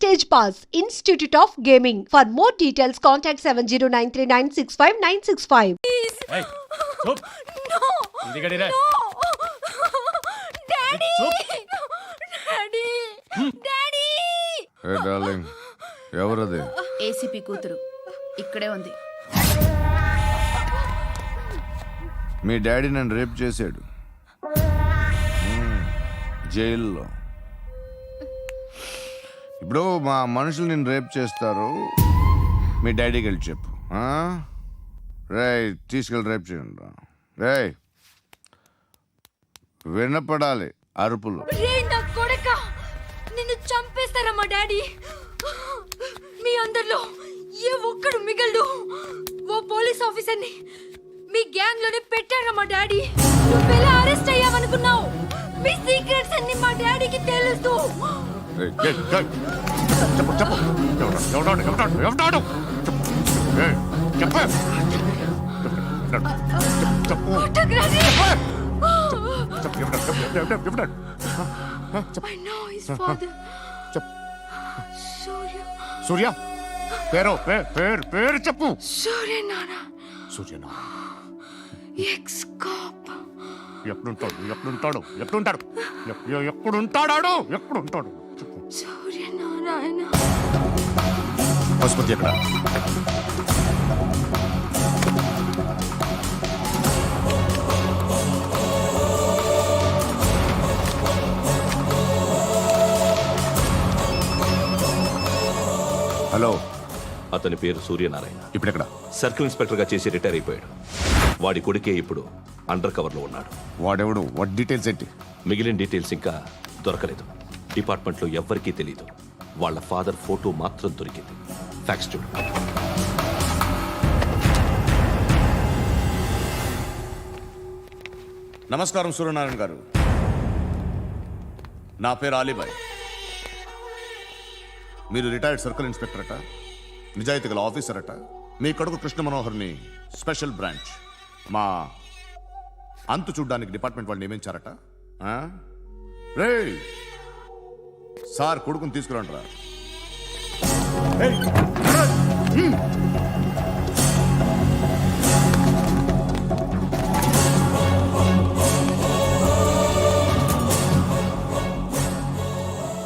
Stage Pass, Institute of Gaming. For more details, contact 7093965965965. ఏయ్, చూప్. No! ఇంటికి రా. No! Daddy! చూప్. Daddy! Daddy! ఏ darling ఎవరది? ACP కూతురు ఇక్కడే ఉంది. మీ డాడీ నన్ను రేప్ చేశాడు జైల్లో. ఇప్పుడు మా మనుషులు నేను రేప్ చేస్తారు, మీ డాడీకి వెళ్ళి చెప్పు. రేయ్ తీసుకెళ్ళి రేప్ చేయండి. రేయ్ వినపడాలి అరుపులు. రే నా కొడక, నిన్ను చంపేస్తారా మా డాడీ? మీ అందరిలో ఏ ఒక్కడు మిగలడు. ఓ పోలీస్ ఆఫీసర్ని మీ గ్యాంగ్ లోనే పెట్టారా మా డాడీ? నువ్వెలా అరెస్ట్ అయ్యావనుకున్నావు? మీ సీక్రెట్స్ అన్ని మా డాడీకి తెలుసు. రేయ్, ఏయ్, ఏయ్, చెప్పు చెప్పు ఎవడాడు ఏయ్, చెప్పు కొట్టకురాని. ఎవడాడు I know his father. సూర్య. సూర్య పేరు చెప్పు. సూర్య నాన్న. సూర్యనా ఎక్స్ కాప్. ఎక్కడుంటాడు చెప్పు. సూర్య నారాయణ. ఆసుపత్రి ఎక్కడ? హలో, అతని పేరు సూర్యనారాయణ. ఇప్పుడెక్కడ? సర్కిల్ ఇన్స్పెక్టర్ గా చేసి రిటైర్ అయిపోయాడు. వాడి కొడుకే ఇప్పుడు అండర్ కవర్ లో ఉన్నాడు. వాడెవడు? వాట్ డీటెయిల్స్ ఏంటి? మిగిలిన డీటెయిల్స్ ఇంకా దొరకలేదు. డిపార్ట్మెంట్ లో ఎవ్వరికీ తెలియదు. వాళ్ళ ఫాదర్ ఫోటో మాత్రం దొరికింది. ఫ్యాక్స్ చూడు. నమస్కారం సూర్యనారాయణ గారు, నా పేరు అలీబాయ్. మీరు రిటైర్డ్ సర్కిల్ ఇన్స్పెక్టర్ అట, నిజాయితీ గల ఆఫీసర్ అట. మీ కొడుకు కృష్ణ మనోహర్ని స్పెషల్ బ్రాంచ్ మా అంతు చూడ్డానికి డిపార్ట్మెంట్ వాళ్ళు నియమించారట. రే సార్ కొడుకుని తీసుకురండి రా.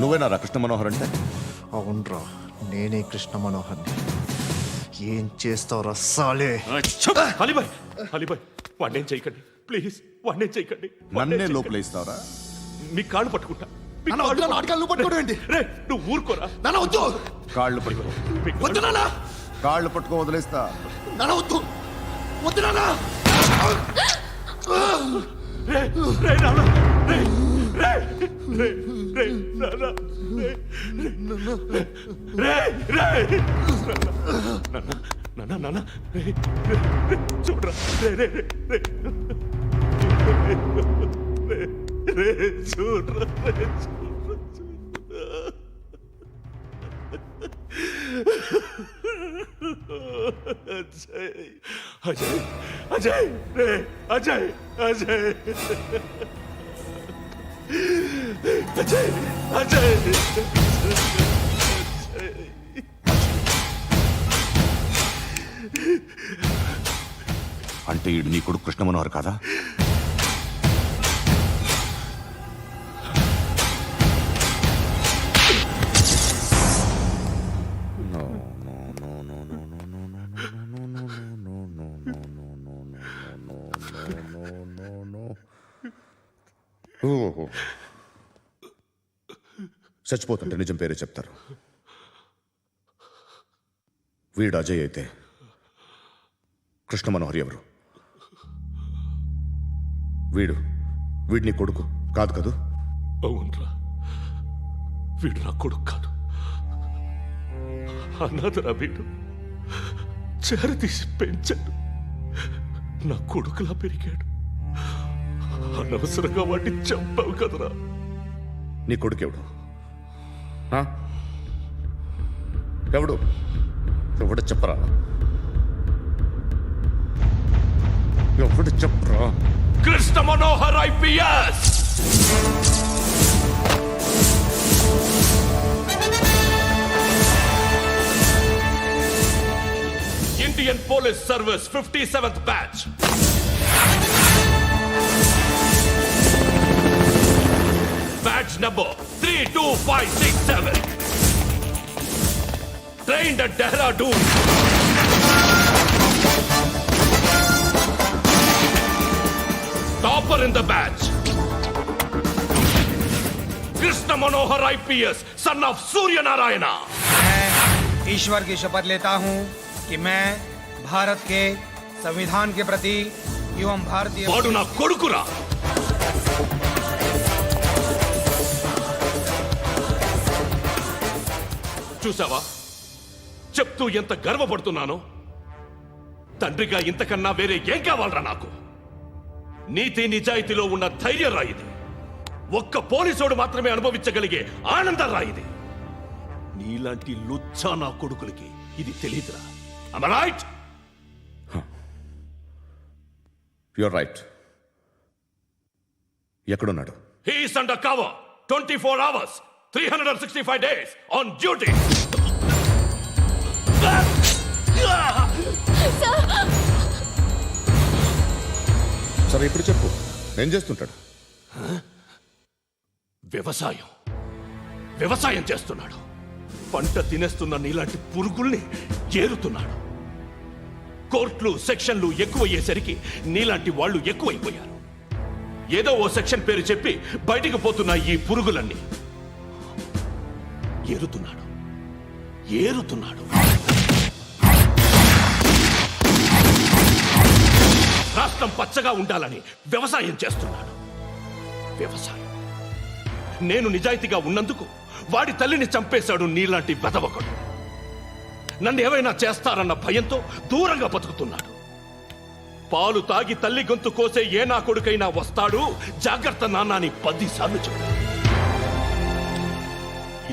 నువ్వేనా కృష్ణ మనోహర్ అంటే? అవునరా, నేనే కృష్ణ మనోహర్ని. ఏం చేస్తావురా సాలే? అలీబాయ్ వాడినేం చేయకండి ప్లీజ్, వాడినేం చేయకండి. నన్నే లోపలేస్తావరా? మీ కాళ్ళు పట్టుకుంటా. నువ్వు ఊరుకోరా. కాళ్ళు పట్టుకో. కాళ్ళు పట్టుకో వదిలేస్తా. చూడరా చూడరా. అజయ్ అజయ్ రే అజయ్ అజయ్ అజయ్ అజయ్. అంటే ఈడు నీ కొడుకు కృష్ణ మనోహర్ కాదా? చచ్చిపోతుంటే నిజం పేరే చెప్తారు. వీడు అజయ్ అయితే కృష్ణ మనోహర్ ఎవరు? వీడిని కొడుకు కాదు కదూ? అవునరా, వీడు నా కొడుకు కాదు. అనాథరా వీడు. చేరతీసి పెంచాడు. నా కొడుకులా పెరిగాడు. అనవసరంగా వాడిని చంపావు కదరా. నీ కొడుకెవడు? ఎవడు ఎవడు చెప్పరా? ఎవడు చెప్పరా? Krishna Manohar IPS. Indian Police Service 57th batch. Badge number 32567. Trained at Dehradun. Topper in the batch. Krishna Manohar IPS, son of Surya Narayana. मैं ईश्वर की शपथ लेता हूं कि मैं भारत के संविधान के प्रति एवं भारतीय వాడు నా కొడుకురా. చూసావా చెప్తూ ఎంత గర్వపడుతున్నానో. తండ్రిగా ఇంతకన్నా వేరే ఏం కావాలరా నాకు? నీతి నిజాయితీలో ఉన్న ధైర్యం రా ఇది. ఒక్క పోలీసోడు మాత్రమే అనుభవించగలిగే ఆనందం రా ఇది. నీలాంటి లుచ్చా నా కొడుకులకి ఇది తెలియదురా. Am I right? You're right. ఎక్కడున్నాడు? He is under cover 24 hours 365 days on duty. సరే ఇప్పుడు చెప్పు, ఏం చేస్తుంటాడు? వ్యవసాయం చేస్తున్నాడు. పంట తినేస్తున్న నీలాంటి పురుగుల్ని చేరుతున్నాడు. కోర్టులు సెక్షన్లు ఎక్కువయ్యేసరికి నీలాంటి వాళ్ళు ఎక్కువైపోయారు. ఏదో ఓ సెక్షన్ పేరు చెప్పి బయటికి పోతున్న ఈ పురుగులన్నీ ఏరుతున్నాడు. రాష్ట్రం పచ్చగా ఉండాలని వ్యవసాయం చేస్తున్నాడు. నేను నిజాయితీగా ఉన్నందుకు వాడి తల్లిని చంపేశాడు నీలాంటి వెధవకుడు. నన్ను ఏమైనా చేస్తారన్న భయంతో దూరంగా బతుకుతున్నాడు. పాలు తాగి తల్లి గొంతు కోసే ఏ నా కొడుకైనా వస్తాడు, జాగ్రత్త నాన్న అని 10 సార్లు చెప్పాడు.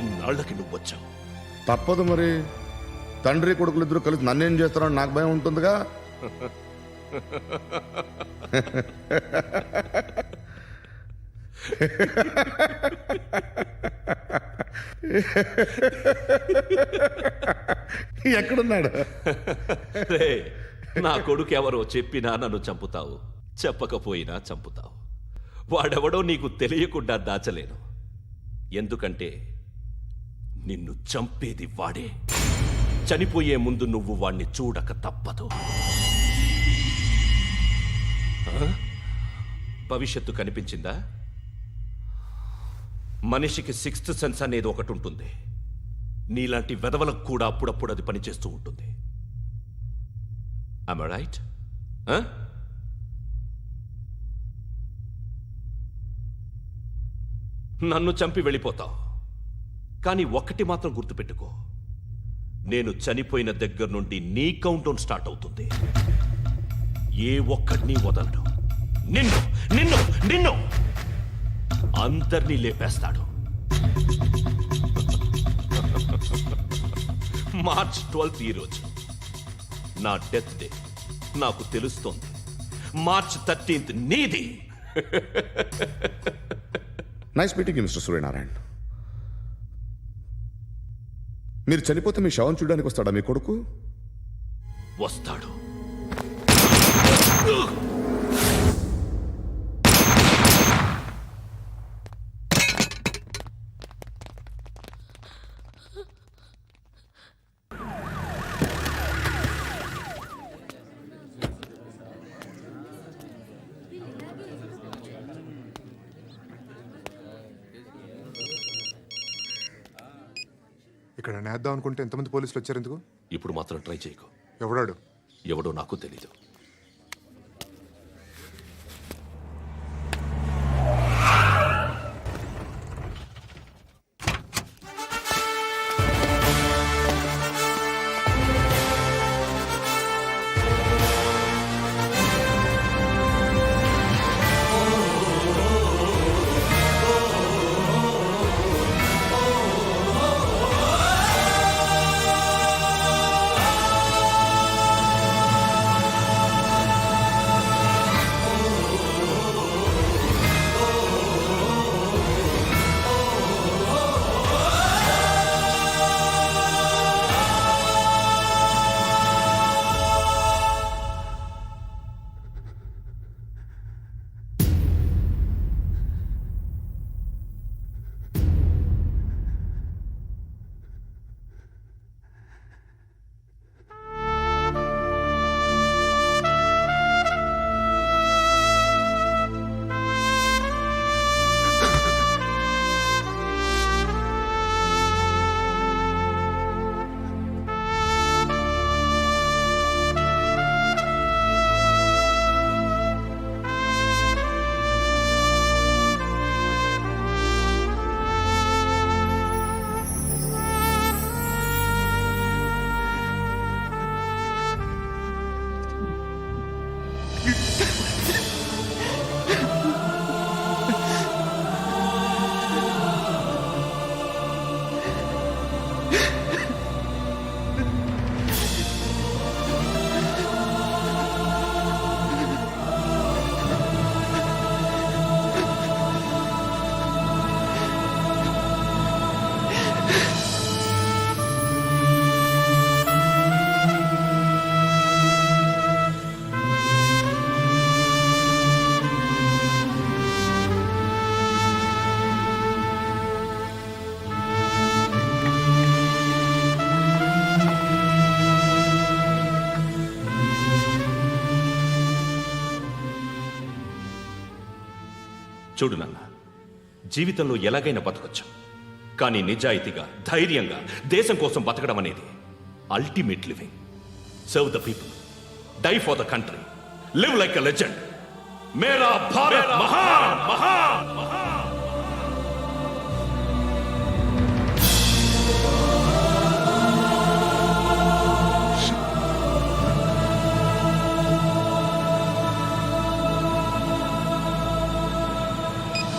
ఇన్నాళ్ళకి నువ్వు వచ్చావు. తప్పదు మరి. తండ్రి కొడుకులు ఇద్దరు కలిసి నన్నేం చేస్తారని నాకు భయం ఉంటుందిగా. ఎక్కడున్నాడు? నా కొడుకు ఎవరో చెప్పినా నన్ను చంపుతావు, చెప్పకపోయినా చంపుతావు. వాడెవడో నీకు తెలియకుండా దాచలేను. ఎందుకంటే నిన్ను చంపేది వాడే. చనిపోయే ముందు నువ్వు వాణ్ణి చూడక తప్పదు. భవిష్యత్తు కనిపించిందా? మనిషికి 6th సెన్స్ అనేది ఒకటి ఉంటుంది. నీలాంటి వెధవలకు కూడా అప్పుడప్పుడు అది పనిచేస్తూ ఉంటుంది. Am I right? నన్ను చంపి వెళ్ళిపోతావు. కానీ ఒక్కటి మాత్రం గుర్తుపెట్టుకో, నేను చనిపోయిన దగ్గర నుండి నీ కౌంటౌన్ స్టార్ట్ అవుతుంది. ఏ ఒక్కడిని వదలడు. నిన్ను అందరినీ లేపేస్తాడు. మార్చ్ 12th ఈ రోజు నా డెత్ డే. నాకు తెలుస్తోంది. మార్చ్ 13th నీది. Nice meeting mister Suryanarayan. మీరు చనిపోతే మీ శవం చూడడానికి వస్తాడా మీ కొడుకు? వస్తాడు. ఇక్కడ నేద్దాం అనుకుంటే ఎంతమంది పోలీసులు వచ్చారు ఎందుకు? ఇప్పుడు మాత్రం ట్రై చేయకు. ఎవడో నాకు తెలీదు. చూడు నాన్న, జీవితంలో ఎలాగైనా బతకొచ్చు, కానీ నిజాయితీగా ధైర్యంగా దేశం కోసం బతకడం అనేది ultimate living. Serve the people, die for the country, live like a legend. మేరా భారత్ మహాన్ మహాన్ మహాన్.